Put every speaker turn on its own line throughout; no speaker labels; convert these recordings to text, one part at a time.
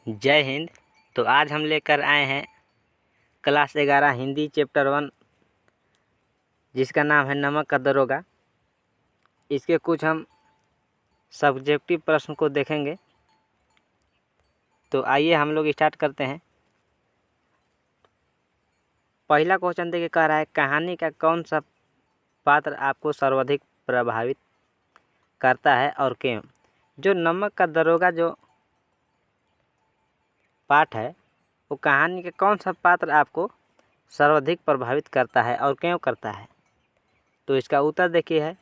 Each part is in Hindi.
जय हिंद। तो आज हम लेकर आए हैं क्लास 11 हिंदी चैप्टर 1, जिसका नाम है नमक का दरोगा। इसके कुछ हम सब्जेक्टिव प्रश्न को देखेंगे। तो आइए हम लोग स्टार्ट करते हैं। पहला क्वेश्चन देखिए, कह रहा है कहानी का कौन सा पात्र आपको सर्वाधिक प्रभावित करता है और क्यों। जो नमक का दरोगा जो पाठ है, वो कहानी का कौन सा पात्र आपको सर्वाधिक प्रभावित करता है और क्यों करता है। तो इसका उत्तर देखिए है,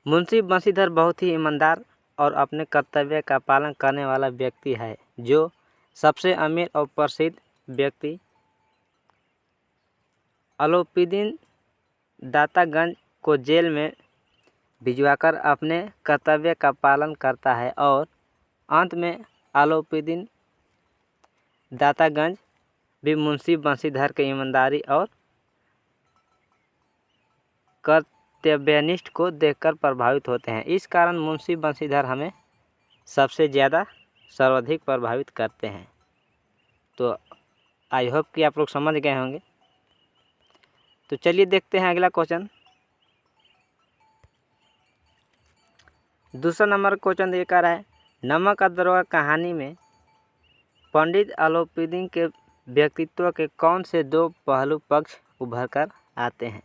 मुंशी बंशीधर बहुत ही ईमानदार और अपने कर्तव्य का पालन करने वाला व्यक्ति है, जो सबसे अमीर और प्रसिद्ध व्यक्ति अलाउद्दीन दातागंज को जेल में भिजवाकर अपने कर्तव्य का पालन करता है और अंत में अलाउद्दीन दातागंज भी मुंशी बंशीधर के ईमानदारी और कर्तव्यनिष्ठ को देखकर प्रभावित होते हैं। इस कारण मुंशी बंशीधर हमें सबसे ज़्यादा सर्वाधिक प्रभावित करते हैं। तो आई होप कि आप लोग समझ गए होंगे। तो चलिए देखते हैं अगला क्वेश्चन। दूसरा नंबर क्वेश्चन ये कह रहा है, नमक का दरोगा कहानी में पंडित अलाउद्दीन के व्यक्तित्व के कौन से दो पहलू पक्ष उभर कर आते हैं।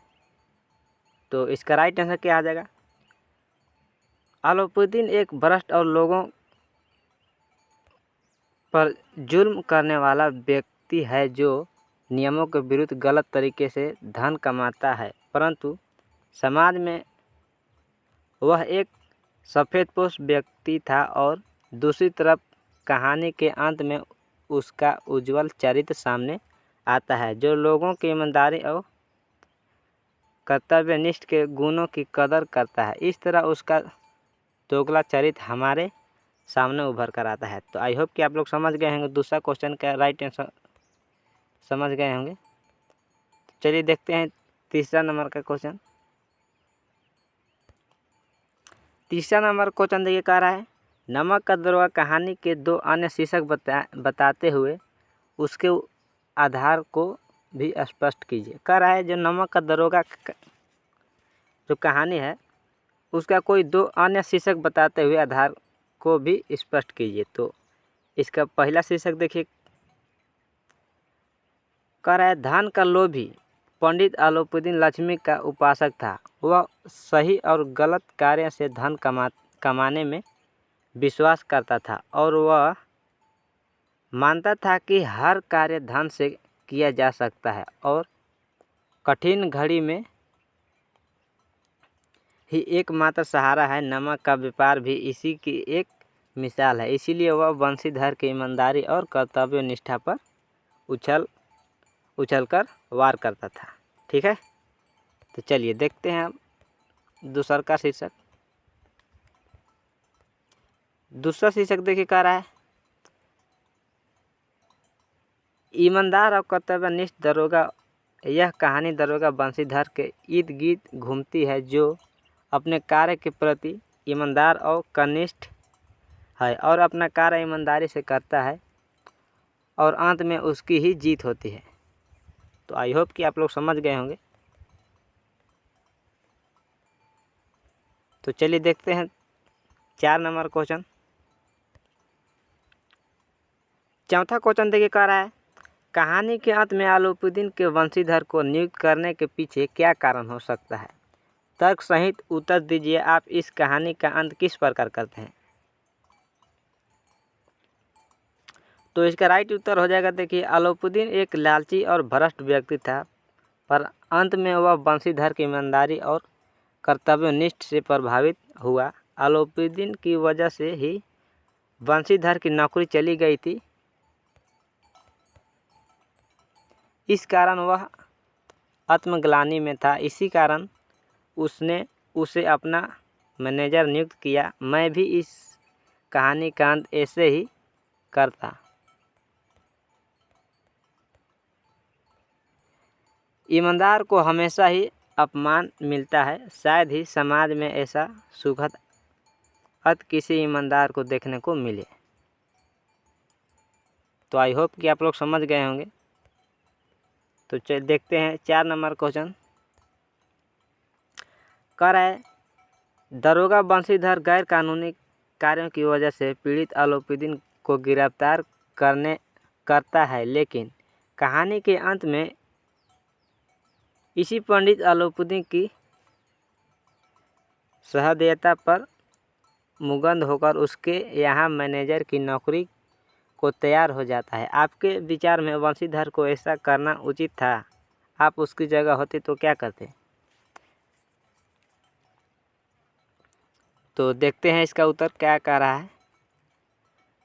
तो इसका राइट आंसर क्या आ जाएगा। अलाउद्दीन एक भ्रष्ट और लोगों पर जुल्म करने वाला व्यक्ति है, जो नियमों के विरुद्ध गलत तरीके से धन कमाता है, परंतु समाज में वह एक सफ़ेदपोश व्यक्ति था। और दूसरी तरफ कहानी के अंत में उसका उज्जवल चरित्र सामने आता है, जो लोगों की ईमानदारी और कर्तव्यनिष्ठ के गुणों की कदर करता है। इस तरह उसका दोगला चरित्र हमारे सामने उभर कर आता है। तो आई होप कि आप लोग समझ गए होंगे, दूसरा क्वेश्चन का राइट आंसर समझ गए होंगे। चलिए देखते हैं तीसरा नंबर का क्वेश्चन। तीसरा नंबर क्वेश्चन देखिए, कह रहा है नमक का दरोगा कहानी के दो अन्य शीर्षक बताते हुए उसके आधार को भी स्पष्ट कीजिए। कह रहा है जो नमक का दरोगा जो कहानी है, उसका कोई दो अन्य शीर्षक बताते हुए आधार को भी स्पष्ट कीजिए। तो इसका पहला शीर्षक देखिए, कह रहा है धन का लोभी पंडित अलाउद्दीन लक्ष्मी का उपासक था। वह सही और गलत कार्य से धन कमाने में विश्वास करता था और वह मानता था कि हर कार्य धन से किया जा सकता है और कठिन घड़ी में ही एकमात्र सहारा है। नमक का व्यापार भी इसी की एक मिसाल है। इसीलिए वह बंशीधर की ईमानदारी और कर्तव्य निष्ठा पर उछलकर वार करता था। ठीक है, तो चलिए देखते हैं अब दूसरा का शीर्षक। दूसरा शीर्षक देखिए, कह रहा है ईमानदार और कर्तव्यनिष्ठ दरोगा। यह कहानी दरोगा बंशीधर के इर्द गिर्द घूमती है, जो अपने कार्य के प्रति ईमानदार और कर्तव्यनिष्ठ है और अपना कार्य ईमानदारी से करता है और अंत में उसकी ही जीत होती है। तो आई होप कि आप लोग समझ गए होंगे। तो चलिए देखते हैं 4 नंबर क्वेश्चन। चौथा क्वेश्चन देखिए, कह रहा है कहानी के अंत में अलाउद्दीन के वंशीधर को नियुक्त करने के पीछे क्या कारण हो सकता है। तर्क सहित उत्तर दीजिए। आप इस कहानी का अंत किस प्रकार करते हैं। तो इसका राइट उत्तर हो जाएगा, देखिए अलाउद्दीन एक लालची और भ्रष्ट व्यक्ति था, पर अंत में वह बंशीधर की ईमानदारी और कर्तव्यनिष्ठ से प्रभावित हुआ। अलाउद्दीन की वजह से ही बंशीधर की नौकरी चली गई थी। इस कारण वह आत्मग्लानि में था। इसी कारण उसने उसे अपना मैनेजर नियुक्त किया। मैं भी इस कहानी का अंत ऐसे ही करता। ईमानदार को हमेशा ही अपमान मिलता है। शायद ही समाज में ऐसा सुखद अंत किसी ईमानदार को देखने को मिले। तो आई होप कि आप लोग समझ गए होंगे। तो देखते हैं 4 नंबर क्वेश्चन। कह रहा है दरोगा बंशीधर गैर कानूनी कार्यों की वजह से पीड़ित अलाउद्दीन को गिरफ्तार करता है, लेकिन कहानी के अंत में इसी पंडित अलाउद्दीन की सहृदयता पर मुग्ध होकर उसके यहाँ मैनेजर की नौकरी को तैयार हो जाता है। आपके विचार में बंशीधर को ऐसा करना उचित था? आप उसकी जगह होते तो क्या करते? तो देखते हैं इसका उत्तर क्या कह रहा है।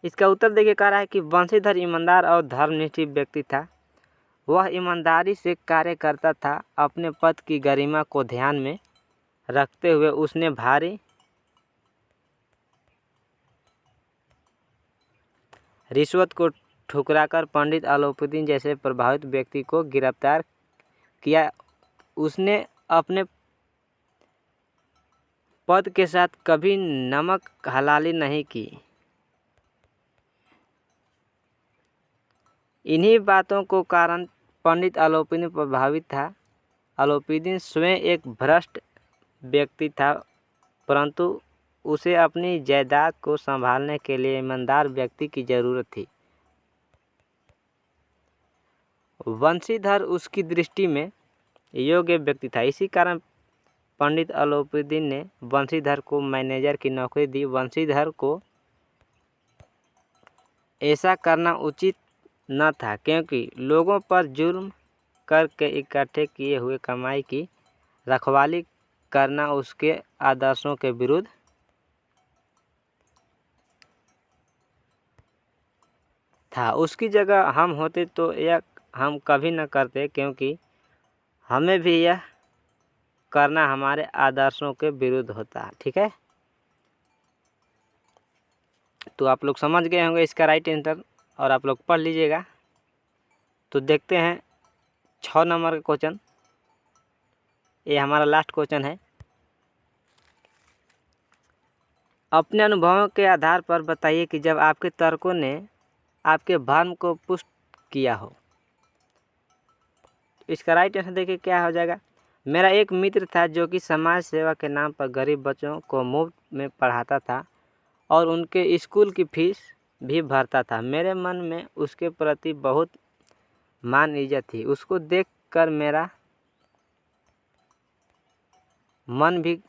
इसका उत्तर देखिए, कह रहा है कि बंशीधर ईमानदार और धर्मनिष्ठ व्यक्ति था। वह ईमानदारी से कार्य करता था। अपने पद की गरिमा को ध्यान में रखते हुए उसने भारी रिश्वत को ठुकराकर पंडित अलाउद्दीन जैसे प्रभावित व्यक्ति को गिरफ्तार किया। उसने अपने पद के साथ कभी नमक हलाली नहीं की। इन्हीं बातों को कारण पंडित अलाउद्दीन प्रभावित था। अलाउद्दीन स्वयं एक भ्रष्ट व्यक्ति था, परंतु उसे अपनी जायदाद को संभालने के लिए ईमानदार व्यक्ति की जरूरत थी। बंशीधर उसकी दृष्टि में योग्य व्यक्ति था। इसी कारण पंडित अलाउद्दीन ने बंशीधर को मैनेजर की नौकरी दी। बंशीधर को ऐसा करना उचित न था, क्योंकि लोगों पर जुर्म करके इकट्ठे किए हुए कमाई की रखवाली करना उसके आदर्शों के विरुद्ध था। उसकी जगह हम होते तो यह हम कभी न करते, क्योंकि हमें भी यह करना हमारे आदर्शों के विरुद्ध होता। ठीक है, तो आप लोग समझ गए होंगे इसका राइट आंसर, और आप लोग पढ़ लीजिएगा। तो देखते हैं 6 नंबर का क्वेश्चन। ये हमारा लास्ट क्वेश्चन है। अपने अनुभवों के आधार पर बताइए कि जब आपके तर्कों ने आपके भ्रम को पुष्ट किया हो। इसका राइट आंसर देखिए क्या हो जाएगा। मेरा एक मित्र था जो कि समाज सेवा के नाम पर गरीब बच्चों को मुफ्त में पढ़ाता था और उनके स्कूल की फीस भी भरता था। मेरे मन में उसके प्रति बहुत मान इज्जत थी। उसको देखकर मेरा मन भी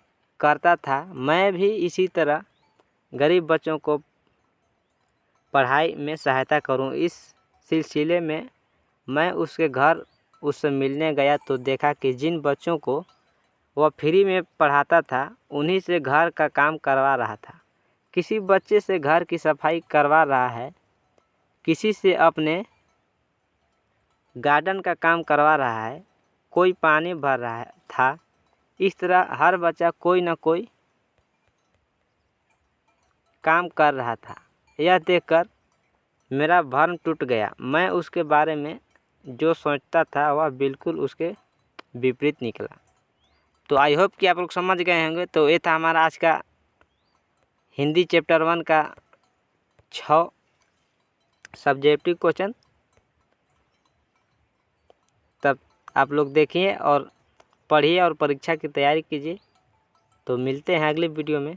करता था मैं भी इसी तरह गरीब बच्चों को पढ़ाई में सहायता करूं। इस सिलसिले में मैं उसके घर उससे मिलने गया तो देखा कि जिन बच्चों को वह फ्री में पढ़ाता था उन्हीं से घर का काम करवा रहा था। किसी बच्चे से घर की सफाई करवा रहा है, किसी से अपने गार्डन का काम करवा रहा है, कोई पानी भर रहा था। इस तरह हर बच्चा कोई न कोई काम कर रहा था। यह देखकर मेरा भ्रम टूट गया। मैं उसके बारे में जो सोचता था वह बिल्कुल उसके विपरीत निकला। तो आई होप कि आप लोग समझ गए होंगे। तो ये था हमारा आज का हिंदी चैप्टर 1 का 6 सब्जेक्टिव क्वेश्चन। तब आप लोग देखिए और पढ़िए और परीक्षा की तैयारी कीजिए। तो मिलते हैं अगले वीडियो में,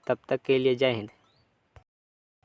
तब तक के लिए जय हिंद।